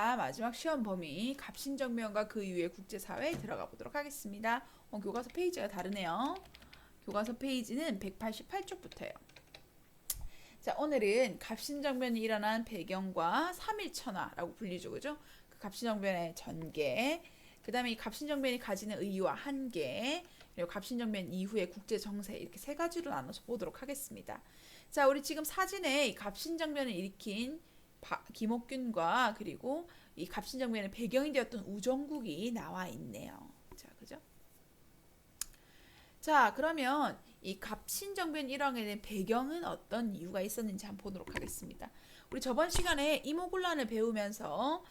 자, 마지막 시험 범위 갑신정변과 그 이후의 국제사회에 들어가 보도록 하겠습니다. 교과서 페이지가 다르네요. 교과서 페이지는 188쪽부터예요. 자, 오늘은 갑신정변이 일어난 배경과 3.1천하라고 불리죠. 그죠? 그 갑신정변의 전개, 그 다음에 이 갑신정변이 가지는 의의와 한계, 그리고 갑신정변 이후의 국제정세, 이렇게 세 가지로 나눠서 보도록 하겠습니다. 자, 우리 지금 사진에 이 갑신정변을 일으킨 김옥균과 그리고 이 갑신정변의 배경이 되었던 우정국이 나와 있네요. 자, 그죠? 자, 그러면 이 갑신정변 일어나게 된 배경은 어떤 이유가 있었는지 한번 보도록 하겠습니다. 우리 저번 시간에 이모군란을 배우면서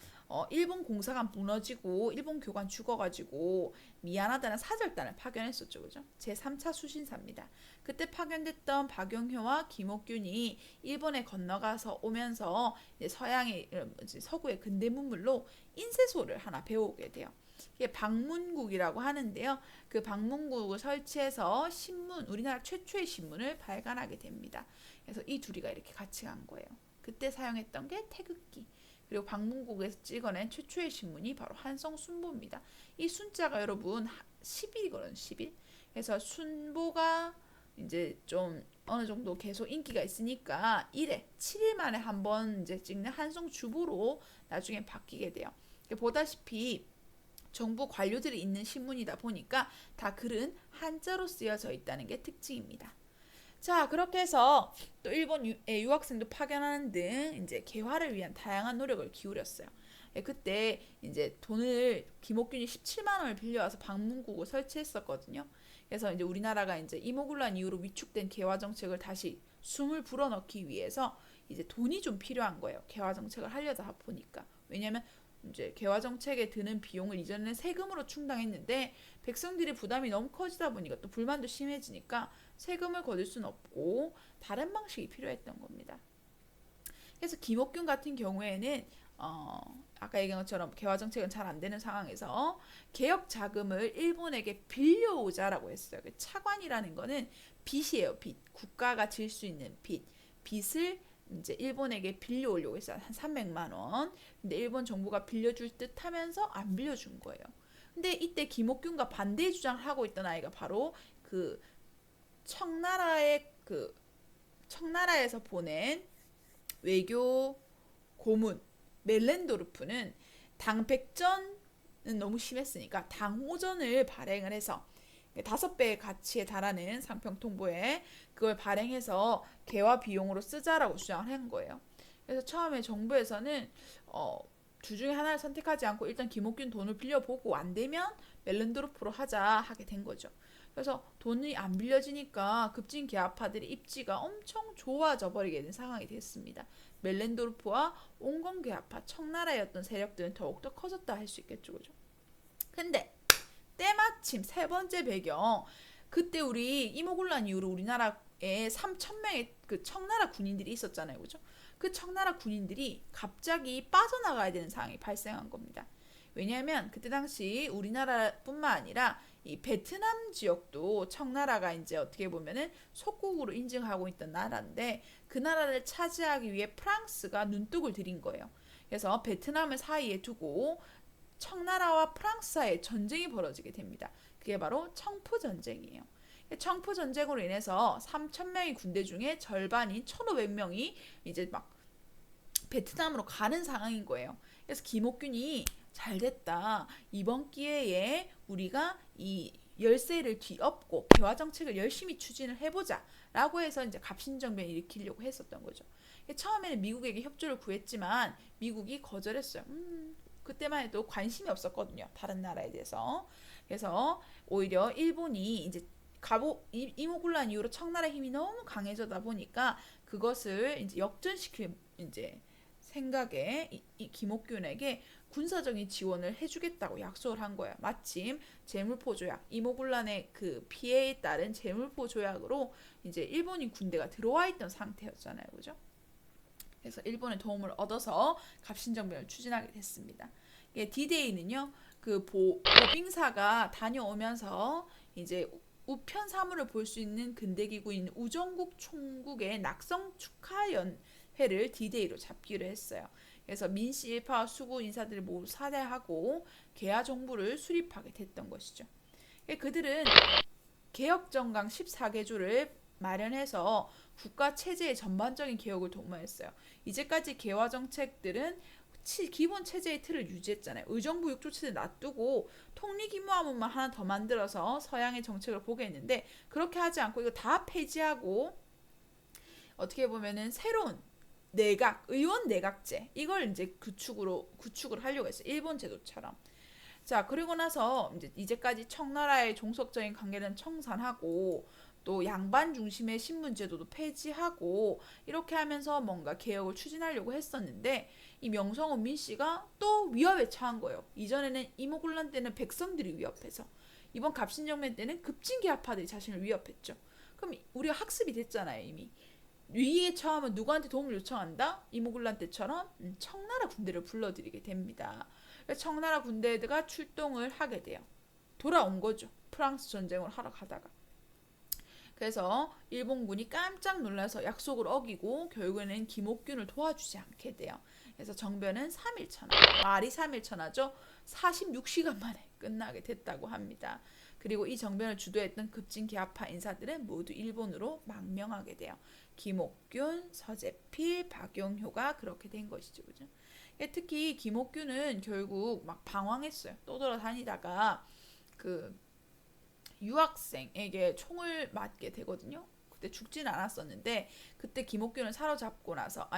일본 공사가 무너지고 일본 교관 죽어가지고 미안하다는 사절단을 파견했었죠. 그죠? 제3차 수신사입니다. 그때 파견됐던 박용효와 김옥균이 일본에 건너가서 오면서 이제 서구의 근대 문물로 인쇄소를 하나 배우게 돼요. 이게 방문국이라고 하는데요. 그 방문국을 설치해서 우리나라 최초의 신문을 발간하게 됩니다. 그래서 이 둘이가 이렇게 같이 간 거예요. 그때 사용했던 게 태극기. 그리고 방문국에서 찍어낸 최초의 신문이 바로 한성순보입니다. 이 순자가 여러분 10일이거든요. 10일. 그래서 순보가 이제 좀 어느 정도 계속 인기가 있으니까 7일 만에 한번 이제 찍는 한성주보로 나중에 바뀌게 돼요. 보다시피 정부 관료들이 있는 신문이다 보니까 다 글은 한자로 쓰여져 있다는 게 특징입니다. 자, 그렇게 해서 또 일본 유학생도 파견하는 등 이제 개화를 위한 다양한 노력을 기울였어요. 그때 이제 돈을 김옥균이 17만 원을 빌려와서 방문국을 설치했었거든요. 그래서 이제 우리나라가 이제 이모군란 이후로 위축된 개화 정책을 다시 숨을 불어넣기 위해서 이제 돈이 좀 필요한 거예요. 개화 정책을 하려다 보니까. 왜냐면 이제 개화 정책에 드는 비용을 이전에는 세금으로 충당했는데 백성들의 부담이 너무 커지다 보니까 또 불만도 심해지니까 세금을 거둘 수는 없고 다른 방식이 필요했던 겁니다. 그래서 김옥균 같은 경우에는 아까 얘기한 것처럼 개화 정책은 잘 안 되는 상황에서 개혁 자금을 일본에게 빌려오자라고 했어요. 차관이라는 거는 빚이에요. 빚. 국가가 질 수 있는 빚. 빚을 이제 일본에게 빌려오려고 했어요. 한 300만 원. 근데 일본 정부가 빌려줄 듯 하면서 안 빌려준 거예요. 근데 이때 김옥균과 반대 주장을 하고 있던 아이가 바로 그 청나라에서 보낸 외교 고문 멜렌도르프는 당백전은 너무 심했으니까 당호전을 발행을 해서 5배의 가치에 달하는 상평통보에 그걸 발행해서 개화 비용으로 쓰자라고 주장을 한 거예요. 그래서 처음에 정부에서는 둘 중에 하나를 선택하지 않고 일단 김옥균 돈을 빌려보고 안 되면 멜렌도르프로 하게 된 거죠. 그래서 돈이 안 빌려지니까 급진 개화파들의 입지가 엄청 좋아져 버리게 된 상황이 됐습니다. 멜렌도르프와 온건 개화파, 청나라의 어떤 세력들은 더욱더 커졌다 할 수 있겠죠. 그죠? 근데 때마침 세 번째 배경, 그때 우리 이모군란 이후로 우리나라에 3,000명의 그 청나라 군인들이 있었잖아요. 그죠? 그 청나라 군인들이 갑자기 빠져나가야 되는 상황이 발생한 겁니다. 왜냐하면 그때 당시 우리나라뿐만 아니라 이 베트남 지역도 청나라가 이제 어떻게 보면은 속국으로 인증하고 있던 나라인데 그 나라를 차지하기 위해 프랑스가 눈독을 들인 거예요. 그래서 베트남을 사이에 두고 청나라와 프랑스 사이에 전쟁이 벌어지게 됩니다. 그게 바로 청포전쟁이에요. 청포전쟁으로 인해서 3,000명의 군대 중에 절반인 1,500명이 이제 막 베트남으로 가는 상황인 거예요. 그래서 김옥균이 잘됐다. 이번 기회에 우리가 이 열세를 뒤엎고 개화 정책을 열심히 추진을 해보자 라고 해서 이제 갑신정변을 일으키려고 했었던 거죠. 처음에는 미국에게 협조를 구했지만 미국이 거절했어요. 그때만 해도 관심이 없었거든요. 다른 나라에 대해서. 그래서 오히려 일본이 이제 이모군란 이후로 청나라 힘이 너무 강해져다 보니까 그것을 이제 역전시킬 이제 생각에 이 김옥균에게 군사적인 지원을 해주겠다고 약속을 한 거예요. 마침 제물포 조약, 이모군란의 그 피해에 따른 제물포 조약으로 이제 일본인 군대가 들어와 있던 상태였잖아요, 그죠? 그래서 일본의 도움을 얻어서 갑신정변을 추진하게 됐습니다. D-Day는요, 그 보빙사가 다녀오면서 이제 우편 사물을 볼 수 있는 근대기구인 우정국 총국의 낙성 축하연회를 D-Day로 잡기로 했어요. 그래서 민씨 일파와 수구 인사들을 모두 살해하고 개화 정부를 수립하게 됐던 것이죠. 그들은 개혁정강 14개조를 마련해서 국가 체제의 전반적인 개혁을 도모했어요. 이제까지 개화 정책들은 기본 체제의 틀을 유지했잖아요. 의정부 6조 체제 놔두고 통리기무화문만 하나 더 만들어서 서양의 정책을 보게 했는데 그렇게 하지 않고 이거 다 폐지하고 어떻게 보면은 새로운 내각, 의원 내각제 이걸 이제 구축을 하려고 했어요. 일본 제도처럼. 자, 그리고 나서 이제까지 청나라의 종속적인 관계는 청산하고 또 양반 중심의 신분 제도도 폐지하고 이렇게 하면서 뭔가 개혁을 추진하려고 했었는데 이 명성황 민씨가 또 위협에 처한 거예요. 이전에는 이모군란 때는 백성들이 위협해서 이번 갑신정변 때는 급진개화파들이 자신을 위협했죠. 그럼 우리가 학습이 됐잖아요, 이미. 위기에 처하면 누구한테 도움을 요청한다? 이모군란 때처럼 청나라 군대를 불러들이게 됩니다. 청나라 군대가 출동을 하게 돼요. 돌아온 거죠. 프랑스 전쟁을 하러 가다가. 그래서 일본군이 깜짝 놀라서 약속을 어기고 결국에는 김옥균을 도와주지 않게 돼요. 그래서 정변은 3일 천하. 말이 3일 천하죠. 46시간 만에 끝나게 됐다고 합니다. 그리고 이 정변을 주도했던 급진개화파 인사들은 모두 일본으로 망명하게 돼요. 김옥균, 서재필, 박용효가 그렇게 된 것이죠. 그죠? 특히 김옥균은 결국 막 방황했어요. 떠돌아다니다가 그 유학생에게 총을 맞게 되거든요. 그때 죽지는 않았었는데 그때 김옥균을 사로잡고 나서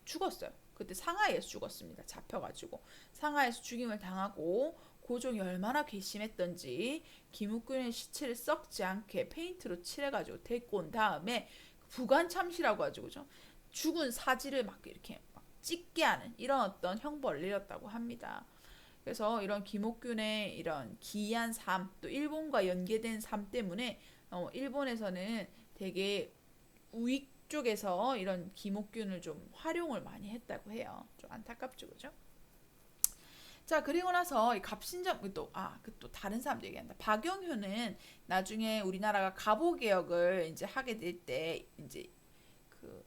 죽었어요. 그때 상하이에서 죽었습니다. 잡혀가지고 상하이에서 죽임을 당하고 고종이 얼마나 괘씸했던지 김옥균의 시체를 썩지 않게 페인트로 칠해가지고 데리고 온 다음에 부관참시라고 하죠. 그죠? 죽은 사지를 막 이렇게 막 찢게 하는 이런 어떤 형벌을 내렸다고 합니다. 그래서 이런 김옥균의 이런 기이한 삶, 또 일본과 연계된 삶 때문에 일본에서는 되게 우익 쪽에서 이런 김옥균을 좀 활용을 많이 했다고 해요. 좀 안타깝죠, 그죠? 자, 그리고 나서 이 갑신정 또 다른 사람도 얘기한다. 박용효는 나중에 우리나라가 갑오개혁을 이제 하게 될 때 이제 그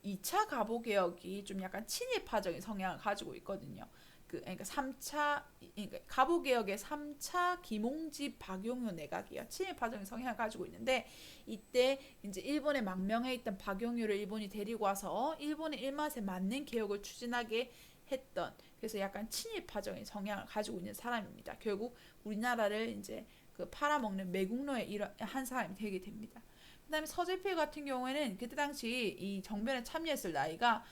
2차 갑오개혁이 좀 약간 친일파적인 성향을 가지고 있거든요. 그러니까 3차 그러니까 갑오개혁의 3차 김홍집 박용효 내각이요. 친일파적인 성향을 가지고 있는데 이때 이제 일본에 망명해 있던 박용효를 일본이 데리고 와서 일본의 입맛에 맞는 개혁을 추진하게 했던 그래서 약간 친일파적인 성향을 가지고 있는 사람입니다. 결국 우리나라를 이제 그 팔아먹는 매국노의 한 사람이 되게 됩니다. 그다음에 서재필 같은 경우에는 그때 당시 이 정변에 참여했을 나이가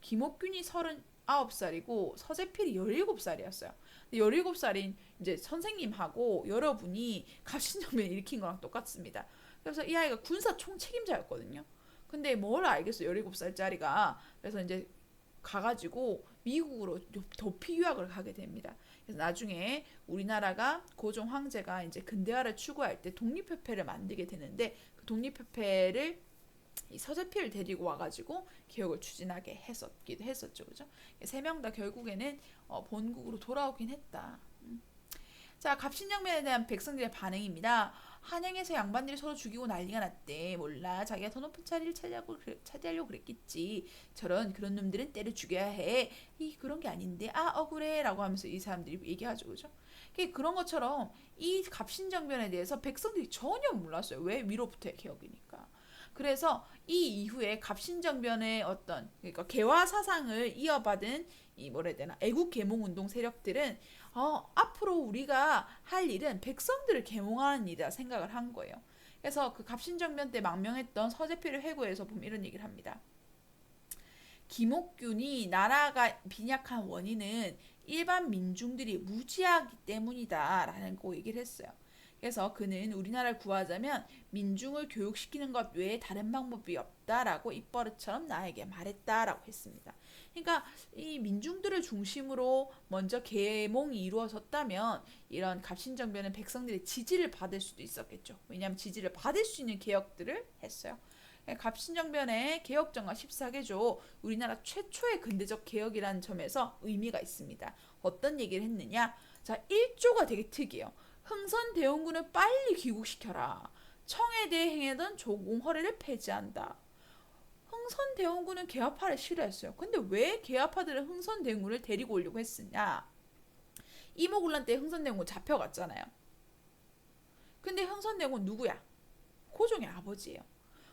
김옥균이 39살이고 서재필이 17살이었어요. 17살인 이제 선생님하고 여러분이 갑신정변을 일으킨 거랑 똑같습니다. 그래서 이 아이가 군사 총책임자였거든요. 근데 뭘 알겠어 17살짜리가. 그래서 이제 가가지고 미국으로 도피 유학을 가게 됩니다. 그래서 나중에 우리나라가 고종 황제가 이제 근대화를 추구할 때 독립협회를 만들게 되는데 그 독립협회를 이 서재필을 데리고 와가지고 개혁을 추진하게 했었기도 했었죠, 그죠? 세 명 다 결국에는 본국으로 돌아오긴 했다. 자, 갑신정변에 대한 백성들의 반응입니다. 한양에서 양반들이 서로 죽이고 난리가 났대. 몰라. 자기가 더 높은 자리를 차지하려고 그랬겠지. 그런 놈들은 때려 죽여야 해. 그런 게 아닌데. 억울해. 라고 하면서 이 사람들이 얘기하죠. 그죠? 그런 것처럼 이 갑신정변에 대해서 백성들이 전혀 몰랐어요. 왜? 위로부터의 개혁이니까. 그래서 이 이후에 갑신정변의 그러니까 개화 사상을 이어받은 애국 계몽 운동 세력들은 앞으로 우리가 할 일은 백성들을 계몽하는 일이라 생각을 한 거예요. 그래서 그 갑신정변 때 망명했던 서재필을 회고해서 보면 이런 얘기를 합니다. 김옥균이 나라가 빈약한 원인은 일반 민중들이 무지하기 때문이다 라는 거 얘기를 했어요. 그래서 그는 우리나라를 구하자면 민중을 교육시키는 것 외에 다른 방법이 없다라고 입버릇처럼 나에게 말했다라고 했습니다. 그러니까 이 민중들을 중심으로 먼저 계몽이 이루어졌다면 이런 갑신정변은 백성들의 지지를 받을 수도 있었겠죠. 왜냐하면 지지를 받을 수 있는 개혁들을 했어요. 갑신정변의 개혁정가 14개조 우리나라 최초의 근대적 개혁이라는 점에서 의미가 있습니다. 어떤 얘기를 했느냐? 자, 1조가 되게 특이해요. 흥선대원군을 빨리 귀국시켜라. 청에 대해 행하던 조공 허례를 폐지한다. 흥선대원군은 개화파를 싫어했어요. 근데 왜 개화파들은 흥선대원군을 데리고 오려고 했으냐? 이모군란 때 흥선대원군 잡혀갔잖아요. 근데 흥선대원군 누구야? 고종의 아버지예요.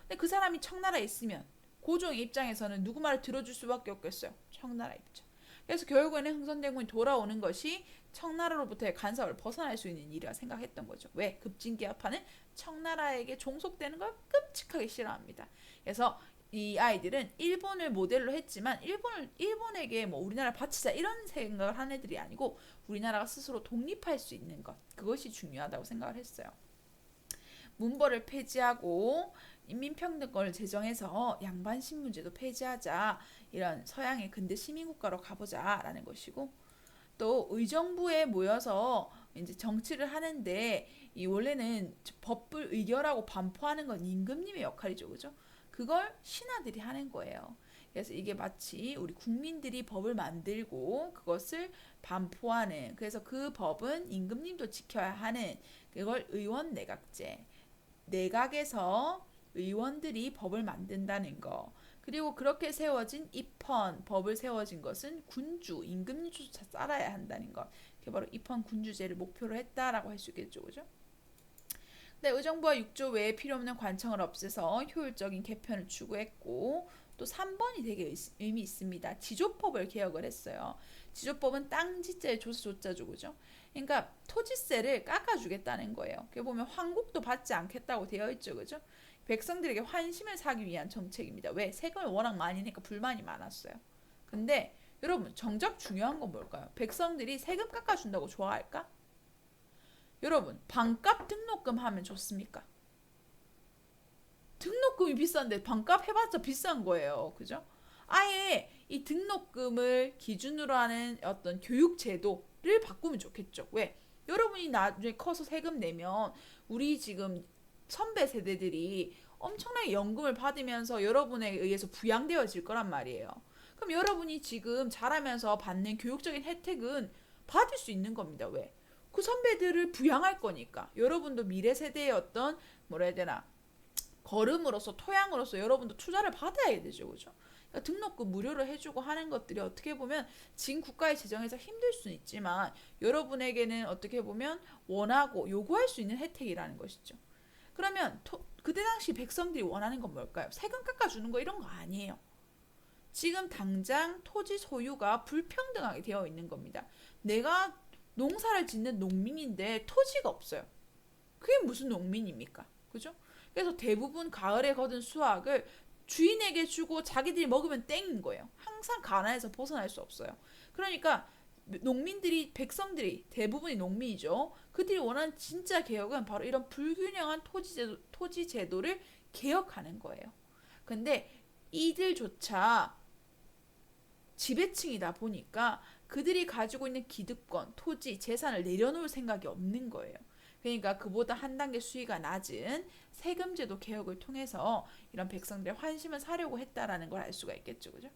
근데 그 사람이 청나라에 있으면 고종의 입장에서는 누구 말을 들어줄 수밖에 없겠어요. 청나라 입장. 그래서 결국에는 흥선대원군이 돌아오는 것이 청나라로부터의 간섭을 벗어날 수 있는 일이라 생각했던 거죠. 왜? 급진개화파는 청나라에게 종속되는 걸 끔찍하게 싫어합니다. 그래서 이 아이들은 일본을 모델로 했지만 일본에게 뭐 우리나라 바치자 이런 생각을 한 애들이 아니고 우리나라가 스스로 독립할 수 있는 것, 그것이 중요하다고 생각을 했어요. 문벌을 폐지하고 인민평등권을 제정해서 양반신문제도 폐지하자, 이런 서양의 근대 시민국가로 가보자라는 것이고, 또 의정부에 모여서 이제 정치를 하는데 이 원래는 법을 의결하고 반포하는 건 임금님의 역할이죠, 그죠? 그걸 신하들이 하는 거예요. 그래서 이게 마치 우리 국민들이 법을 만들고 그것을 반포하는, 그래서 그 법은 임금님도 지켜야 하는, 그걸 의원 내각제, 내각에서 의원들이 법을 만든다는 거. 그리고 그렇게 세워진 입헌, 법을 세워진 것은 군주, 임금님조차 따라야 한다는 것. 그게 바로 입헌 군주제를 목표로 했다라고 할 수 있겠죠, 그죠? 네, 의정부와 6조 외에 필요 없는 관청을 없애서 효율적인 개편을 추구했고, 또 3번이 되게 의미 있습니다. 지조법을 개혁을 했어요. 지조법은 땅지자의 조자죠, 그죠? 그러니까 토지세를 깎아주겠다는 거예요. 그게 보면 환국도 받지 않겠다고 되어 있죠, 그죠? 백성들에게 환심을 사기 위한 정책입니다. 왜? 세금을 워낙 많이 내니까 불만이 많았어요. 근데 여러분, 정작 중요한 건 뭘까요? 백성들이 세금 깎아준다고 좋아할까? 여러분, 반값 등록금 하면 좋습니까? 등록금이 비싼데 반값 해봤자 비싼 거예요. 그죠? 아예 이 등록금을 기준으로 하는 어떤 교육 제도를 바꾸면 좋겠죠. 왜? 여러분이 나중에 커서 세금 내면 우리 지금 선배 세대들이 엄청나게 연금을 받으면서 여러분에 의해서 부양되어질 거란 말이에요. 그럼 여러분이 지금 자라면서 받는 교육적인 혜택은 받을 수 있는 겁니다. 왜? 그 선배들을 부양할 거니까. 여러분도 미래 세대의 어떤 뭐라 해야 되나, 걸음으로서, 토양으로서 여러분도 투자를 받아야 되죠, 그죠? 그러니까 등록금 무료로 해주고 하는 것들이 어떻게 보면 지금 국가의 재정에서 힘들 수는 있지만 여러분에게는 어떻게 보면 원하고 요구할 수 있는 혜택이라는 것이죠. 그러면 그때 당시 백성들이 원하는 건 뭘까요? 세금 깎아주는 거 이런 거 아니에요. 지금 당장 토지 소유가 불평등하게 되어 있는 겁니다. 내가 농사를 짓는 농민인데 토지가 없어요. 그게 무슨 농민입니까? 그죠? 그래서 대부분 가을에 거둔 수확을 주인에게 주고 자기들이 먹으면 땡인 거예요. 항상 가난에서 벗어날 수 없어요. 그러니까 농민들이, 백성들이 대부분이 농민이죠. 그들이 원하는 진짜 개혁은 바로 이런 불균형한 토지 제도를 개혁하는 거예요. 근데 이들조차 지배층이다 보니까 그들이 가지고 있는 기득권, 토지, 재산을 내려놓을 생각이 없는 거예요. 그러니까 그보다 한 단계 수위가 낮은 세금제도 개혁을 통해서 이런 백성들의 환심을 사려고 했다라는 걸 알 수가 있겠죠, 그죠?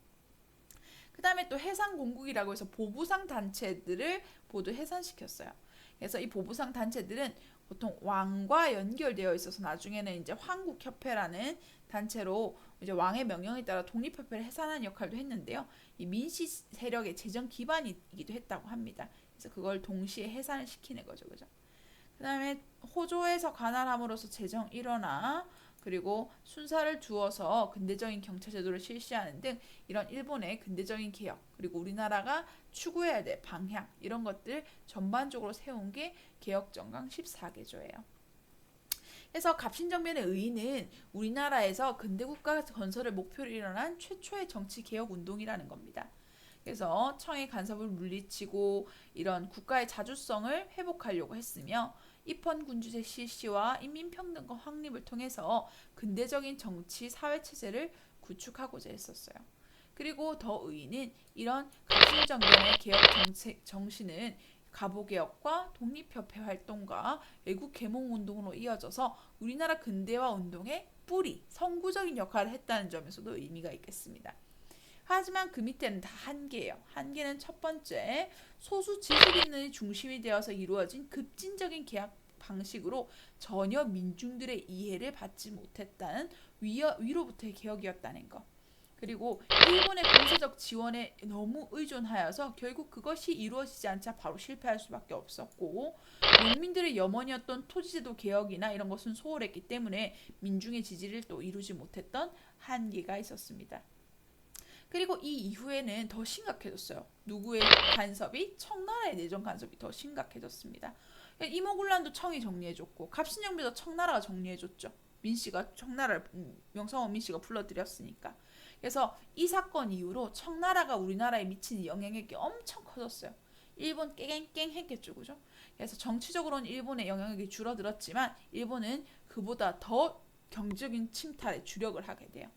그 다음에 또 해상공국이라고 해서 보부상 단체들을 모두 해산시켰어요. 그래서 이 보부상 단체들은 보통 왕과 연결되어 있어서 나중에는 이제 황국협회라는 단체로 이제 왕의 명령에 따라 독립협회를 해산하는 역할도 했는데요. 이 민씨 세력의 재정 기반이기도 했다고 합니다. 그래서 그걸 동시에 해산을 시키는 거죠, 그죠? 그 다음에 호조에서 관할함으로써 재정 일원화, 그리고 순사를 두어서 근대적인 경찰 제도를 실시하는 등 이런 일본의 근대적인 개혁, 그리고 우리나라가 추구해야 될 방향, 이런 것들 전반적으로 세운 게 개혁정강 14개조예요. 그래서 갑신정변의 의의는 우리나라에서 근대국가 건설을 목표로 일어난 최초의 정치개혁 운동이라는 겁니다. 그래서 청의 간섭을 물리치고 이런 국가의 자주성을 회복하려고 했으며, 입헌군주제 실시와 인민평등권 확립을 통해서 근대적인 정치 사회체제를 구축하고자 했었어요. 그리고 더 의의는 이런 갑신정변의 개혁 정신은 가보개혁과 독립협회 활동과 외국 계몽운동으로 이어져서 우리나라 근대화 운동의 뿌리, 선구적인 역할을 했다는 점에서도 의미가 있겠습니다. 하지만 그 밑에는 다 한계예요. 한계는 첫 번째, 소수 지식인의 중심이 되어서 이루어진 급진적인 계약 방식으로 전혀 민중들의 이해를 받지 못했다는 위로부터의 개혁이었다는 것. 그리고 일본의 군사적 지원에 너무 의존하여서 결국 그것이 이루어지지 않자 바로 실패할 수밖에 없었고, 농민들의 염원이었던 토지제도 개혁이나 이런 것은 소홀했기 때문에 민중의 지지를 또 이루지 못했던 한계가 있었습니다. 그리고 이 이후에는 더 심각해졌어요. 누구의 간섭이? 청나라의 내정 간섭이 더 심각해졌습니다. 이모군란도 청이 정리해줬고, 갑신정비도 청나라가 정리해줬죠. 민씨가 청나라를, 명성황 민씨가 불러들였으니까. 그래서 이 사건 이후로 청나라가 우리나라에 미친 영향력이 엄청 커졌어요. 일본 깽깽 했겠죠, 그죠? 그래서 정치적으로는 일본의 영향력이 줄어들었지만 일본은 그보다 더 경제적인 침탈에 주력을 하게 돼요.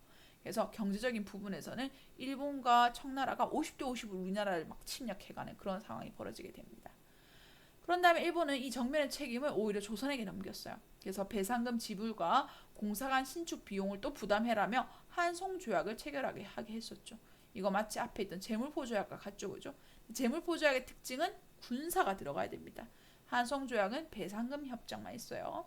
그래서 경제적인 부분에서는 일본과 청나라가 50대 50으로 우리나라를 막 침략해가는 그런 상황이 벌어지게 됩니다. 그런 다음에 일본은 이 정면의 책임을 오히려 조선에게 넘겼어요. 그래서 배상금 지불과 공사관 신축 비용을 또 부담해라며 한송조약을 체결하게 하게 했었죠. 이거 마치 앞에 있던 재물포조약과 같죠, 그죠? 재물포조약의 특징은 군사가 들어가야 됩니다. 한송조약은 배상금 협정만 있어요.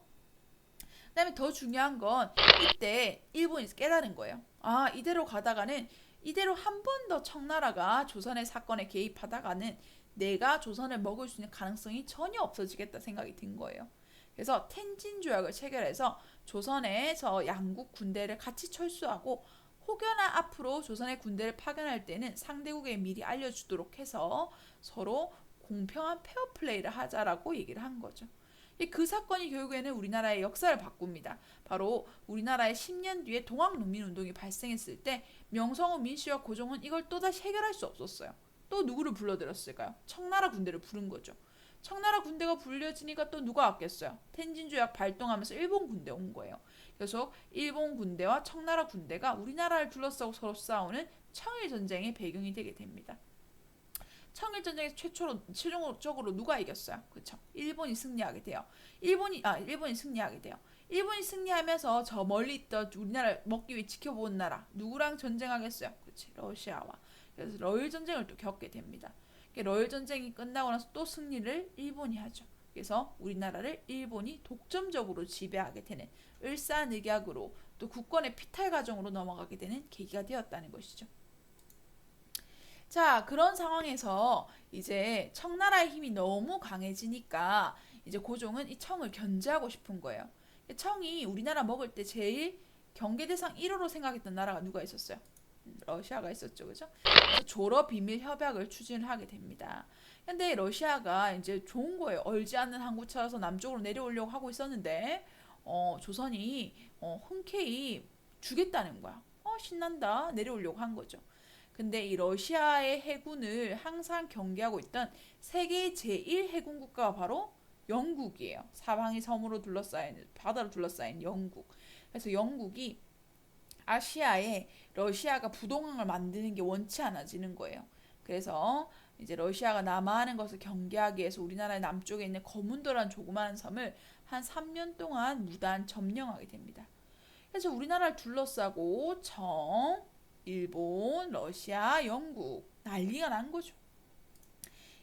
그다음에 더 중요한 건 이때 일본이 깨달은 거예요. 아, 이대로 가다가는, 이대로 한 번 더 청나라가 조선의 사건에 개입하다가는 내가 조선을 먹을 수 있는 가능성이 전혀 없어지겠다 생각이 든 거예요. 그래서 텐진 조약을 체결해서 조선에서 양국 군대를 같이 철수하고, 혹여나 앞으로 조선의 군대를 파견할 때는 상대국에 미리 알려주도록 해서 서로 공평한 페어플레이를 하자라고 얘기를 한 거죠. 그 사건이 결국에는 우리나라의 역사를 바꿉니다. 바로 우리나라의 10년 뒤에 동학농민운동이 발생했을 때 명성황 민씨와 고종은 이걸 또다시 해결할 수 없었어요. 또 누구를 불러들였을까요? 청나라 군대를 부른 거죠. 청나라 군대가 불려지니까 또 누가 왔겠어요? 텐진조약 발동하면서 일본 군대 온 거예요. 그래서 일본 군대와 청나라 군대가 우리나라를 둘러싸고 서로 싸우는 청일전쟁의 배경이 되게 됩니다. 청일전쟁에서 최종적으로 누가 이겼어요? 그렇죠. 일본이 승리하게 돼요. 일본이 승리하게 돼요. 일본이 승리하면서 저 멀리 있던 우리나라를 먹기 위해 지켜본 나라 누구랑 전쟁하겠어요? 그렇지. 러시아와. 그래서 러일 전쟁을 또 겪게 됩니다. 러일 전쟁이 끝나고 나서 또 승리를 일본이 하죠. 그래서 우리나라를 일본이 독점적으로 지배하게 되는 을사늑약으로, 또 국권의 피탈 과정으로 넘어가게 되는 계기가 되었다는 것이죠. 자, 그런 상황에서 이제 청나라의 힘이 너무 강해지니까 이제 고종은 이 청을 견제하고 싶은 거예요. 청이 우리나라 먹을 때 제일 경계 대상 1호로 생각했던 나라가 누가 있었어요? 러시아가 있었죠, 그죠? 그래서 조러 비밀 협약을 추진을 하게 됩니다. 근데 러시아가 이제 좋은 거예요. 얼지 않는 항구 찾아서 남쪽으로 내려오려고 하고 있었는데, 조선이 흔쾌히 주겠다는 거야. 신난다. 내려오려고 한 거죠. 근데 이 러시아의 해군을 항상 경계하고 있던 세계 제1 해군 국가가 바로 영국이에요. 사방이 섬으로 둘러싸인, 바다로 둘러싸인 영국. 그래서 영국이 아시아에 러시아가 부동항을 만드는 게 원치 않아지는 거예요. 그래서 이제 러시아가 남하하는 것을 경계하기 위해서 우리나라의 남쪽에 있는 거문도라는 조그마한 섬을 한 3년 동안 무단 점령하게 됩니다. 그래서 우리나라를 둘러싸고 일본, 러시아, 영국 난리가 난 거죠.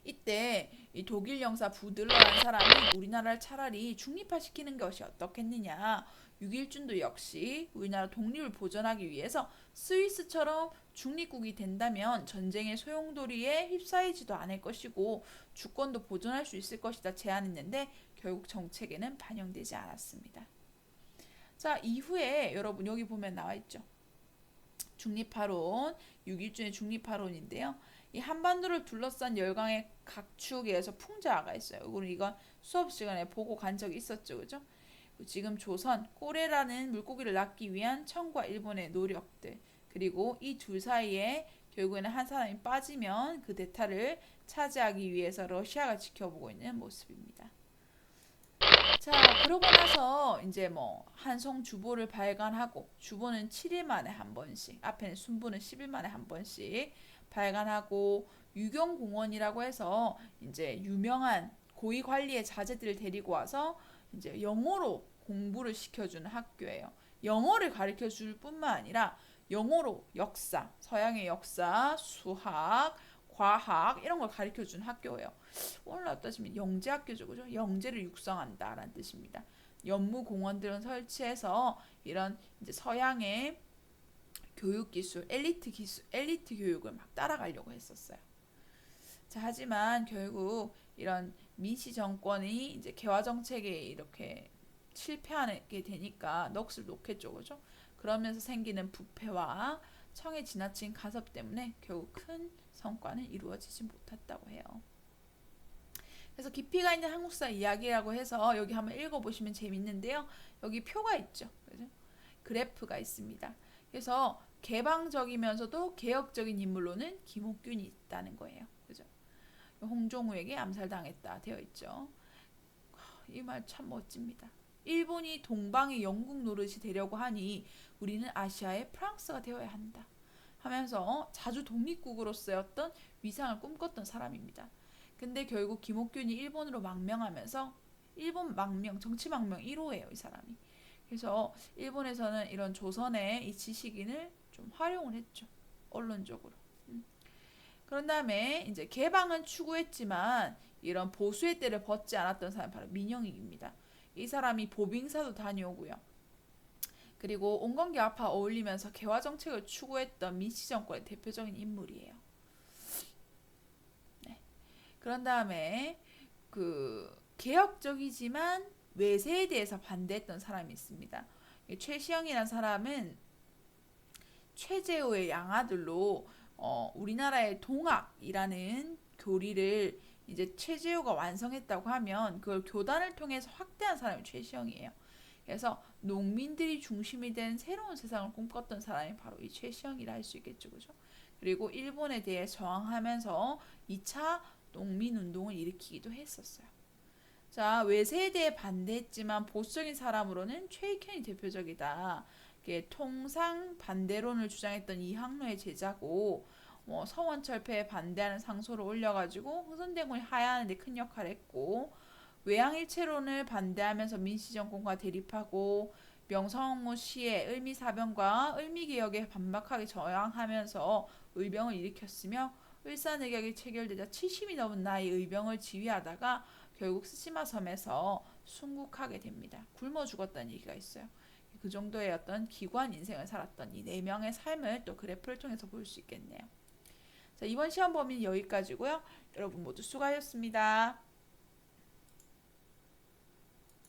이때 이 독일 영사 부들러라는 사람이 우리나라를 차라리 중립화시키는 것이 어떻겠느냐. 6.1준도 역시 우리나라 독립을 보전하기 위해서 스위스처럼 중립국이 된다면 전쟁의 소용돌이에 휩싸이지도 않을 것이고 주권도 보존할 수 있을 것이다 제안했는데 결국 정책에는 반영되지 않았습니다. 자, 이후에 여러분 여기 보면 나와 있죠. 중립파론, 6.1준의 중립파론인데요. 이 한반도를 둘러싼 열강의 각축에서 풍자가 있어요. 이건 수업 시간에 보고 간 적이 있었죠, 그죠? 지금 조선 꼬레라는 물고기를 낳기 위한 청과 일본의 노력들, 그리고 이 둘 사이에 결국에는 한 사람이 빠지면 그 대타를 차지하기 위해서 러시아가 지켜보고 있는 모습입니다. 자, 그러고 나서 이제 한송 주보를 발간하고, 주보는 7일 만에 한 번씩, 앞에는 순보는 10일 만에 한 번씩 발간하고, 유경공원이라고 해서 이제 유명한 고위 관리의 자제들을 데리고 와서 이제 영어로 공부를 시켜주는 학교예요. 영어를 가르쳐 줄 뿐만 아니라 영어로 역사, 서양의 역사, 수학, 과학 이런 걸 가르쳐 준 학교예요. 오늘날 따지면 영재학교죠, 그죠? 영재를 육성한다라는 뜻입니다. 연무공원들은 설치해서 이런 이제 서양의 교육 기술, 엘리트 교육을 막 따라가려고 했었어요. 자, 하지만 결국 이런 민씨 정권이 이제 개화 정책에 이렇게 실패하게 되니까 넋을 놓겠죠, 그죠? 그러면서 생기는 부패와 청의 지나친 간섭 때문에 결국 큰 성과는 이루어지지 못했다고 해요. 그래서 깊이가 있는 한국사 이야기라고 해서 여기 한번 읽어보시면 재밌는데요. 여기 표가 있죠, 그죠? 그래프가 있습니다. 그래서 개방적이면서도 개혁적인 인물로는 김옥균이 있다는 거예요, 그죠? 홍종우에게 암살당했다 되어 있죠. 이 말 참 멋집니다. 일본이 동방의 영국 노릇이 되려고 하니 우리는 아시아의 프랑스가 되어야 한다 하면서 자주 독립국으로서의 어떤 위상을 꿈꿨던 사람입니다. 근데 결국 김옥균이 일본으로 망명하면서 일본 망명, 정치 망명 1호예요, 이 사람이. 그래서 일본에서는 이런 조선의 이 지식인을 좀 활용을 했죠, 언론적으로. 그런 다음에 이제 개방은 추구했지만 이런 보수의 때를 벗지 않았던 사람이 바로 민영익입니다. 이 사람이 보빙사도 다녀오고요. 그리고 온건개화파 어울리면서 개화 정책을 추구했던 민씨 정권의 대표적인 인물이에요. 네. 그런 다음에 그 개혁적이지만 외세에 대해서 반대했던 사람이 있습니다. 최시영이라는 사람은 최재호의 양아들로 우리나라의 동학이라는 교리를 이제 최재호가 완성했다고 하면 그걸 교단을 통해서 확대한 사람이 최시영이에요. 그래서 농민들이 중심이 된 새로운 세상을 꿈꿨던 사람이 바로 이 최시영이라 할 수 있겠죠, 그죠? 그리고 일본에 대해 저항하면서 2차 농민운동을 일으키기도 했었어요. 자, 외세에 대해 반대했지만 보수적인 사람으로는 최익현이 대표적이다. 통상 반대론을 주장했던 이항로의 제자고 서원철폐에 반대하는 상소를 올려가지고 흥선대군이 하야하는 데 큰 역할을 했고 외양일체론을 반대하면서 민씨정권과 대립하고 명성황후 시의 을미사변과 을미개혁에 반박하게 저항하면서 의병을 일으켰으며 을사늑약이 체결되자 70이 넘은 나이 의병을 지휘하다가 결국 스시마 섬에서 순국하게 됩니다. 굶어 죽었다는 얘기가 있어요. 그 정도의 어떤 기관 인생을 살았던 이 4명의 삶을 또 그래프를 통해서 볼 수 있겠네요. 자, 이번 시험 범위는 여기까지고요. 여러분 모두 수고하셨습니다.